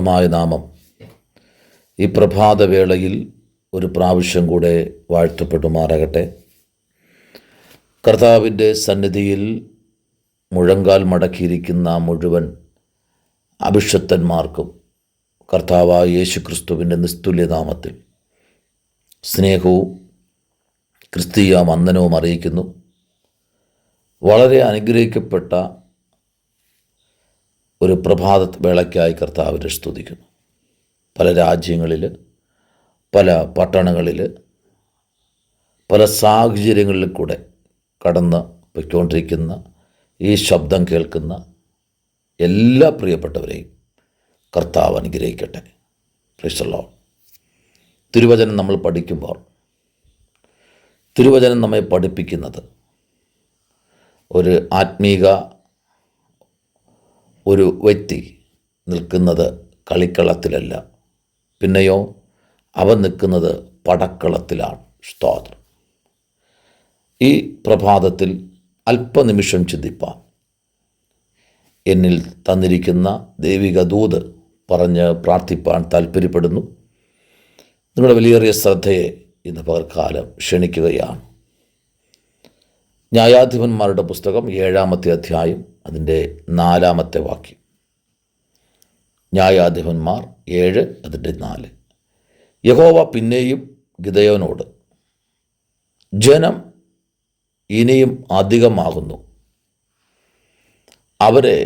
മായ നാമം ഈ പ്രഭാതവേളയിൽ ഒരു പ്രാവശ്യം കൂടെ വാഴ്ത്തപ്പെടുമാറാകട്ടെ. കർത്താവിൻ്റെ സന്നിധിയിൽ മുഴങ്കാൽ മടക്കിയിരിക്കുന്ന മുഴുവൻ അഭിഷക്തന്മാർക്കും കർത്താവായ യേശുക്രിസ്തുവിൻ്റെ നിസ്തുല്യനാമത്തിൽ സ്നേഹവും ക്രിസ്തീയ വന്ദനവും അറിയിക്കുന്നു. വളരെ അനുഗ്രഹിക്കപ്പെട്ട ഒരു പ്രഭാത വേളയ്ക്കായി കർത്താവിനെ സ്തുതിക്കുന്നു. പല രാജ്യങ്ങളിൽ, പല പട്ടണങ്ങളിൽ, പല സാഹചര്യങ്ങളിൽ കൂടെ കടന്ന് പൊയ്ക്കൊണ്ടിരിക്കുന്ന ഈ ശബ്ദം കേൾക്കുന്ന എല്ലാ പ്രിയപ്പെട്ടവരെയും കർത്താവ് അനുഗ്രഹിക്കട്ടെ. Praise the Lord. തിരുവചനം നമ്മൾ പഠിക്കുമ്പോൾ തിരുവചനം നമ്മെ പഠിപ്പിക്കുന്നത് ഒരു ആത്മീക ഒരു വ്യക്തി നിൽക്കുന്നത് കളിക്കളത്തിലല്ല, പിന്നെയോ അവൻ നിൽക്കുന്നത് പടക്കളത്തിലാണ്. സ്തോത്രം. ഈ പ്രഭാതത്തിൽ അല്പനിമിഷം ചിന്തിപ്പാൻ എന്നിൽ തന്നിരിക്കുന്ന ദൈവിക ദൂത് പറഞ്ഞ് പ്രാർത്ഥിപ്പാൻ താല്പര്യപ്പെടുന്നു. നിങ്ങളുടെ വിലയേറിയ ശ്രദ്ധയെ ഇന്ന് പകൽക്കാലം ക്ഷണിക്കുകയാണ്. ന്യായാധിപന്മാരുടെ പുസ്തകം 7-ാമത്തെ അധ്യായം അതിൻ്റെ 4-ാമത്തെ വാക്യം. ന്യായാധിപന്മാർ 7 അതിൻ്റെ 4. യഹോവ പിന്നെയും ഗിദെയോനോട്, ജനം ഇനിയും അധികമാകുന്നു, അവരെ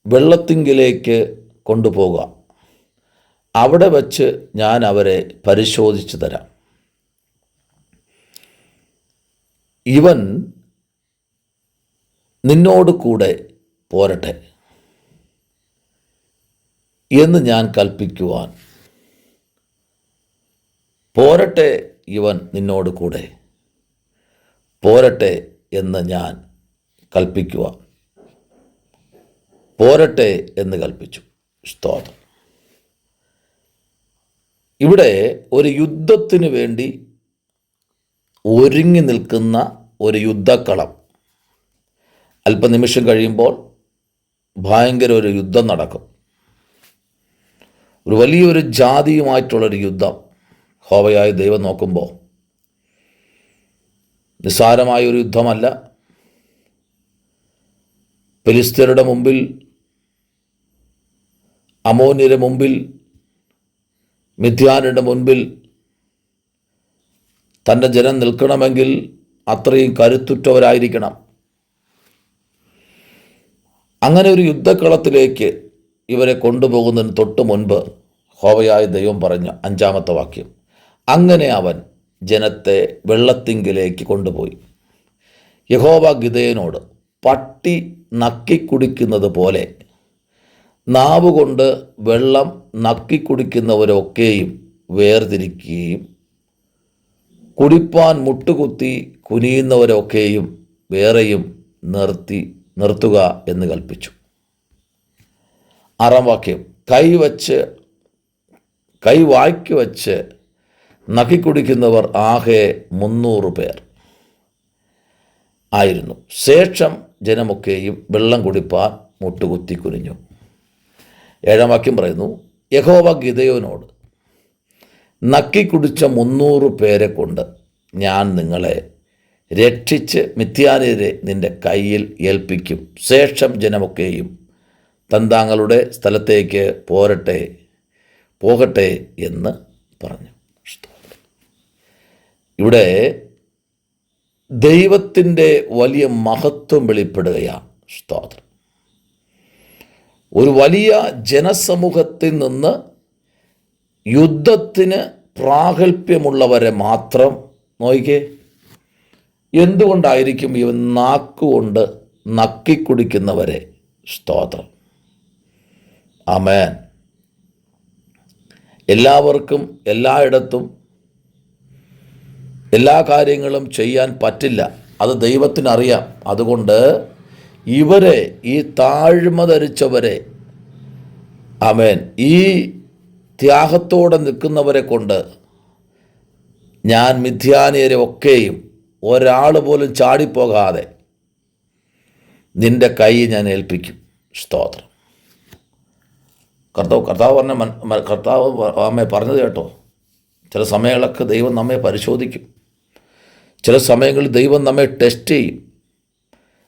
വെള്ളത്തിങ്കിലേക്ക് കൊണ്ടുപോകുക, അവിടെ വച്ച് ഞാൻ അവരെ പരിശോധിച്ചു തരാം. ഇവൻ നിന്നോട് കൂടെ പോരട്ടെ എന്ന് ഞാൻ കൽപ്പിക്കുവാൻ, പോരട്ടെ ഇവൻ നിന്നോട് കൂടെ പോരട്ടെ എന്ന് ഞാൻ കൽപ്പിക്കുവാൻ, പോരട്ടെ എന്ന് കൽപ്പിച്ചു. സ്തോത്രം. ഇവിടെ ഒരു യുദ്ധത്തിന് വേണ്ടി ഒരുങ്ങി നിൽക്കുന്ന ഒരു യുദ്ധക്കളം. അല്പനിമിഷം കഴിയുമ്പോൾ ഭയങ്കര ഒരു യുദ്ധം നടക്കും. ഒരു വലിയൊരു ജാതിയുമായിട്ടുള്ളൊരു യുദ്ധം. യഹോവയായ ദൈവം നോക്കുമ്പോൾ നിസ്സാരമായൊരു യുദ്ധമല്ല. ഫെലിസ്ത്യരുടെ മുമ്പിൽ, അമ്മോന്യരുടെ മുമ്പിൽ, മിദ്യാന്യരുടെ മുൻപിൽ തൻ്റെ ജനം നിൽക്കണമെങ്കിൽ അത്രയും കരുത്തുറ്റവരായിരിക്കണം. അങ്ങനെ ഒരു യുദ്ധക്കളത്തിലേക്ക് ഇവരെ കൊണ്ടുപോകുന്നതിന് തൊട്ട് മുൻപ് യഹോവയായ ദൈവം പറഞ്ഞ 5-ാമത്തെ വാക്യം, അങ്ങനെ അവൻ ജനത്തെ വെള്ളത്തിങ്കിലേക്ക് കൊണ്ടുപോയി. യഹോവ ഗിദെയോനോട്, പട്ടി നക്കിക്കുടിക്കുന്നത് പോലെ നാവുകൊണ്ട് വെള്ളം നക്കിക്കുടിക്കുന്നവരൊക്കെയും വേർതിരിക്കുകയും കുടിപ്പാൻ മുട്ടുകുത്തി കുനിയുന്നവരൊക്കെയും വേറെയും നിർത്തുക എന്ന് കൽപ്പിച്ചു. 6-ാം വാക്യം, കൈ വായ്ക്ക് വച്ച് നക്കിക്കുടിക്കുന്നവർ ആകെ 300 പേർ ആയിരുന്നു. ശേഷം ജനമൊക്കെയും വെള്ളം കുടിപ്പാൻ മുട്ടുകുത്തി കുനിഞ്ഞു. 7-ാം വാക്യം പറയുന്നു, യഹോവ ഗിദെയോനോട്, നക്കിക്കുടിച്ച 300 പേരെ കൊണ്ട് ഞാൻ നിങ്ങളെ രക്ഷിച്ച് മിദ്യാന്യരെ നിന്റെ കയ്യിൽ ഏൽപ്പിക്കും. ശേഷം ജനമൊക്കെയും തങ്ങളുടെ സ്ഥലത്തേക്ക് പോകട്ടെ എന്ന് പറഞ്ഞു. ഇവിടെ ദൈവത്തിൻ്റെ വലിയ മഹത്വം വെളിപ്പെടുകയാണ്. സ്തോത്രം. ഒരു വലിയ ജനസമൂഹത്തിൽ നിന്ന് യുദ്ധത്തിന് പ്രാഗൽഭ്യമുള്ളവരെ മാത്രം നോക്കിക്കേ. എന്തുകൊണ്ടായിരിക്കും ഇവൻ നാക്കുകൊണ്ട് നക്കിക്കുടിക്കുന്നവരെ? സ്തോത്രം. ആമേൻ. എല്ലാവർക്കും എല്ലായിടത്തും എല്ലാ കാര്യങ്ങളും ചെയ്യാൻ പറ്റില്ല. അത് ദൈവത്തിനറിയാം. അതുകൊണ്ട് ഇവരെ, ഈ താഴ്മ ധരിച്ചവരെ, ആമേൻ, ഈ ത്യാഗത്തോടെ നിൽക്കുന്നവരെ കൊണ്ട് ഞാൻ മിദ്യാന്യരെ ഒക്കെയും ഒരാൾ പോലും ചാടിപ്പോകാതെ നിൻ്റെ കൈ ഞാൻ ഏൽപ്പിക്കും. സ്തോത്രം. കർത്താവ് അമ്മയെ പറഞ്ഞത് കേട്ടോ. ചില സമയങ്ങളൊക്കെ ദൈവം നമ്മെ പരിശോധിക്കും. ചില സമയങ്ങളിൽ ദൈവം നമ്മെ ടെസ്റ്റ് ചെയ്യും.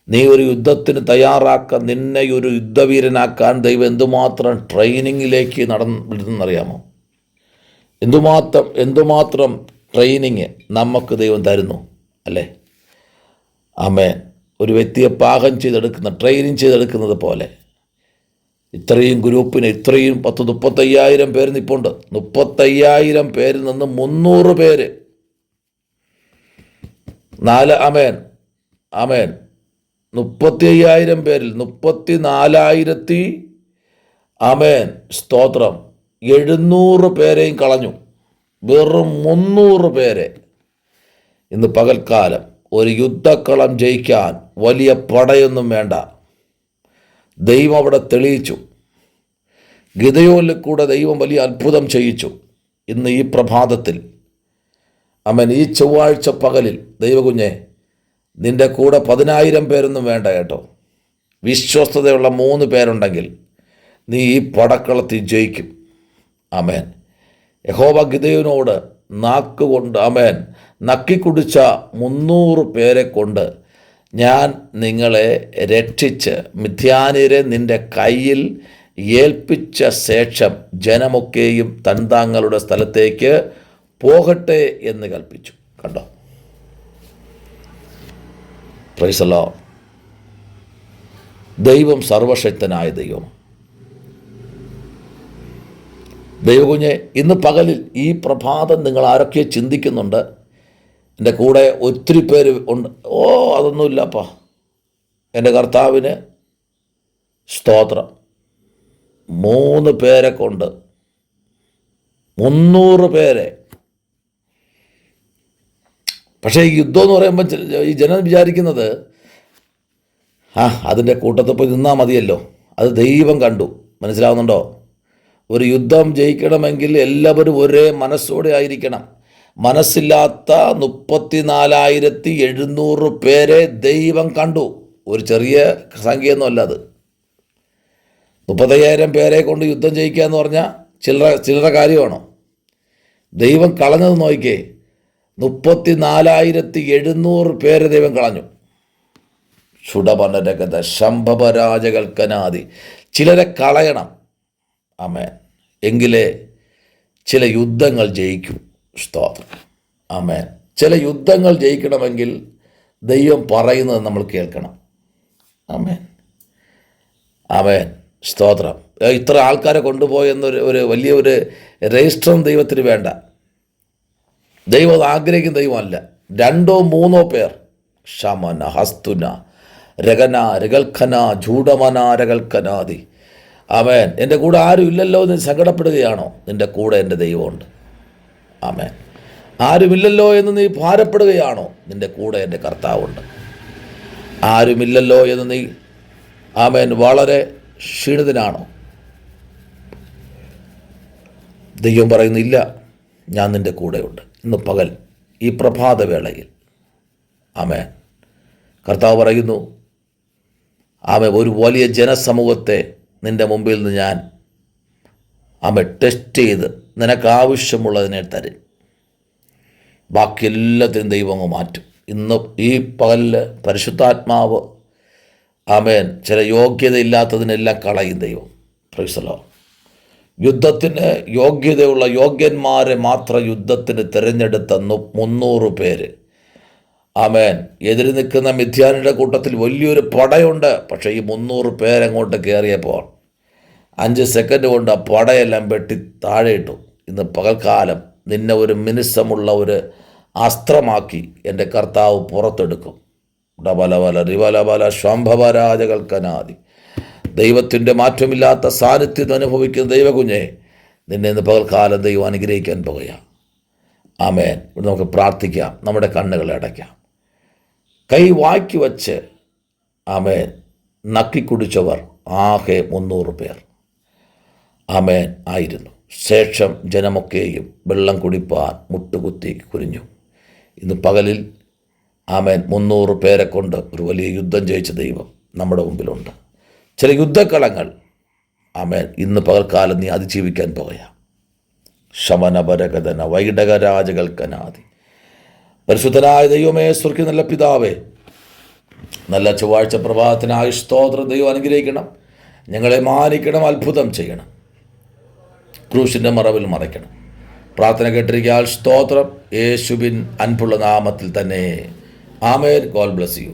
നീ ഒരു യുദ്ധത്തിന് തയ്യാറാക്കാൻ, നിന്നെ ഒരു യുദ്ധവീരനാക്കാൻ ദൈവം എന്തുമാത്രം ട്രെയിനിങ്ങിലേക്ക് വിടുന്നറിയാമോ? എന്തുമാത്രം ട്രെയിനിങ് നമുക്ക് ദൈവം തരുന്നു അല്ലേ? ആമേൻ. ഒരു വ്യക്തിയെ പാകം ചെയ്തെടുക്കുന്ന, ട്രെയിനിങ് ചെയ്തെടുക്കുന്നത് പോലെ ഇത്രയും ഗ്രൂപ്പിന് ഇത്രയും 35,000 പേര് നിൽപ്പുണ്ട്. 35,000 പേരിൽ നിന്ന് 300 പേര് ആമേൻ 35,000 പേരിൽ 34,000 ആമേൻ സ്തോത്രം 700 പേരെയും കളഞ്ഞു. വെറും 300 പേരെ. ഇന്ന് പകൽക്കാലം ഒരു യുദ്ധക്കളം ജയിക്കാൻ വലിയ പടയൊന്നും വേണ്ട. ദൈവം അവിടെ തെളിയിച്ചു. ഗിദെയോനിൽ കൂടെ ദൈവം വലിയ അത്ഭുതം ചെയ്യിച്ചു. ഇന്ന് ഈ പ്രഭാതത്തിൽ ഈ ചൊവ്വാഴ്ച പകലിൽ ദൈവകുഞ്ഞെ, നിൻ്റെ കൂടെ 10,000 പേരൊന്നും വേണ്ട കേട്ടോ. വിശ്വസ്തതയുള്ള 3 പേരുണ്ടെങ്കിൽ നീ ഈ പടക്കളത്തിൽ ജയിക്കും. ആമേൻ. യഹോവ ഗിദെയോനോട് നാക്കുകൊണ്ട് നക്കിക്കുടിച്ച 300 പേരെ കൊണ്ട് ഞാൻ നിങ്ങളെ രക്ഷിച്ച് മിദ്യാന്യരെ നിൻ്റെ കയ്യിൽ ഏൽപ്പിച്ച ശേഷം ജനമൊക്കെയും തങ്ങളുടെ സ്ഥലത്തേക്ക് പോകട്ടെ എന്ന് കൽപ്പിച്ചു. കണ്ടോ? Praise the Lord. ദൈവം സർവശക്തനായ ദൈവം. ദൈവകുഞ്ഞെ, ഇന്ന് പകലിൽ ഈ പ്രഭാതം നിങ്ങൾ ആരൊക്കെ ചിന്തിക്കുന്നുണ്ട്? എൻ്റെ കൂടെ ഒത്തിരി പേര് ഉണ്ട്. അതൊന്നുമില്ലപ്പാ, എൻ്റെ കർത്താവിന് സ്തോത്രം. 3 പേരെ കൊണ്ട് 300 പേരെ. പക്ഷേ ഈ യുദ്ധം എന്ന് പറയുമ്പോൾ ഈ ജനം വിചാരിക്കുന്നത് അതിൻ്റെ കൂട്ടത്തിൽ പോയി നിന്നാൽ മതിയല്ലോ. അത് ദൈവം കണ്ടു. മനസ്സിലാവുന്നുണ്ടോ? ഒരു യുദ്ധം ജയിക്കണമെങ്കിൽ എല്ലാവരും ഒരേ മനസ്സോടെ ആയിരിക്കണം. മനസ്സില്ലാത്ത 34,700 പേരെ ദൈവം കണ്ടു. ഒരു ചെറിയ സംഖ്യയൊന്നുമല്ല അത്. 35,000 പേരെ കൊണ്ട് യുദ്ധം ജയിക്കുക എന്ന് പറഞ്ഞാൽ ചില്ലറ കാര്യമാണോ? ദൈവം കളഞ്ഞത് നോക്കിക്കേ. 34,700 പേരെ ദൈവം കളഞ്ഞു. ക്ഷുടപനരകത ശംഭവരാജകൽക്കനാദി. ചിലരെ കളയണം. ആമേൻ. എങ്കിലേ ചില യുദ്ധങ്ങൾ ജയിക്കും. സ്തോത്രം. ആമേൻ. ചില യുദ്ധങ്ങൾ ജയിക്കണമെങ്കിൽ ദൈവം പറയുന്നത് നമ്മൾ കേൾക്കണം. ആമേൻ. ആമേൻ. സ്തോത്രം. ഇത്ര ആൾക്കാരെ കൊണ്ടുപോയെന്നൊരു വലിയൊരു രജിസ്റ്ററും ദൈവത്തിന് വേണ്ട. ദൈവം ആഗ്രഹിക്കുന്ന ദൈവമല്ല. 2-3 പേർ ശമന ഹസ്തുന രഗന രഗൽഖന ജൂഡമന രഗൽഖനാദി. ആമേൻ. എൻ്റെ കൂടെ ആരും ഇല്ലല്ലോ എന്ന് സങ്കടപ്പെടുകയാണോ? നിൻ്റെ കൂടെ എൻ്റെ ദൈവമുണ്ട്. ആമേൻ. ആരുമില്ലല്ലോ എന്ന് നീ ഭാരപ്പെടുകയാണോ? നിൻ്റെ കൂടെ എൻ്റെ കർത്താവുണ്ട്. ആരുമില്ലല്ലോ എന്ന് നീ ആമേൻ വളരെ ക്ഷീണിതനാണോ? ദൈവം പറയുന്നില്ല, ഞാൻ നിൻ്റെ കൂടെയുണ്ട്. ഇന്ന് പകൽ ഈ പ്രഭാതവേളയിൽ ആമേൻ കർത്താവ് പറയുന്നു, ഒരു വലിയ ജനസമൂഹത്തെ നിൻ്റെ മുമ്പിൽ നിന്ന് ഞാൻ ടെസ്റ്റ് ചെയ്ത് നിനക്ക് ആവശ്യമുള്ളതിനെ തരും. ബാക്കി എല്ലാത്തിനും ദൈവം അങ്ങ് മാറ്റും. ഇന്ന് ഈ പകലിൽ പരിശുദ്ധാത്മാവ് ചില യോഗ്യതയില്ലാത്തതിനെല്ലാം കളയും ദൈവം. Praise the Lord. യുദ്ധത്തിന് യോഗ്യതയുള്ള യോഗ്യന്മാരെ മാത്രം യുദ്ധത്തിന് തിരഞ്ഞെടുത്ത 300 പേര്. എതിര് നിൽക്കുന്ന മിദ്യാനിയുടെ കൂട്ടത്തിൽ വലിയൊരു പടയുണ്ട്. പക്ഷേ ഈ 300 പേരങ്ങോട്ട് കയറിയപ്പോൾ 5 സെക്കൻഡ് കൊണ്ട് ആ പടയെല്ലാം വെട്ടി താഴെ ഇട്ടു. ഇന്ന് പകൽക്കാലം നിന്നെ ഒരു മിനുസമുള്ള ഒരു അസ്ത്രമാക്കി എൻ്റെ കർത്താവ് പുറത്തെടുക്കും. ഡബലബല റിവലബല ശംഭവരാജകൽക്കനാദി. ദൈവത്തിൻ്റെ മാറ്റമില്ലാത്ത സാന്നിധ്യം അനുഭവിക്കുന്ന ദൈവകുഞ്ഞെ, നിന്നെ ഇന്ന് പകൽക്കാലം ദൈവം അനുഗ്രഹിക്കാൻ പോകുകയാണ്. ആമേൻ. ഇവിടെ നമുക്ക് പ്രാർത്ഥിക്കാം. നമ്മുടെ കണ്ണുകൾ അടയ്ക്കാം. കൈ വാക്കി വച്ച് ആമേൻ നക്കിക്കുടിച്ചവർ ആകെ 300 പേർ ആമേൻ ആയിരുന്നു. ശേഷം ജനമൊക്കെയും വെള്ളം കുടിപ്പാൻ മുട്ടുകുത്തി കുനിഞ്ഞു. ഇന്ന് പകലിൽ ആമേൻ 300 പേരെ കൊണ്ട് ഒരു വലിയ യുദ്ധം ജയിച്ച ദൈവം നമ്മുടെ മുമ്പിലുണ്ട്. ചില യുദ്ധക്കളങ്ങൾ ആമേൻ. ഇന്ന് പകൽക്കാലം നീ അതിജീവിക്കാൻ പോകുക. ശമനപരകഥന വൈഡകരാജകൽക്കനാദി. പരിശുദ്ധനായ ദൈവമേ, സ്വർഗ്ഗീയ നല്ല പിതാവേ, നല്ല ചൊവ്വാഴ്ച പ്രഭാതത്തിനായി സ്തോത്രം. ദൈവം അനുഗ്രഹിക്കണം, ഞങ്ങളെ മാനിക്കണം, അത്ഭുതം ചെയ്യണം, ക്രൂശിൻ്റെ മറവിൽ മറയ്ക്കണം. പ്രാർത്ഥന കേട്ടിരിക്കാൻ സ്തോത്രം. യേശുവിൻ അൻപുള്ള നാമത്തിൽ തന്നെ ആമേൻ. God bless you.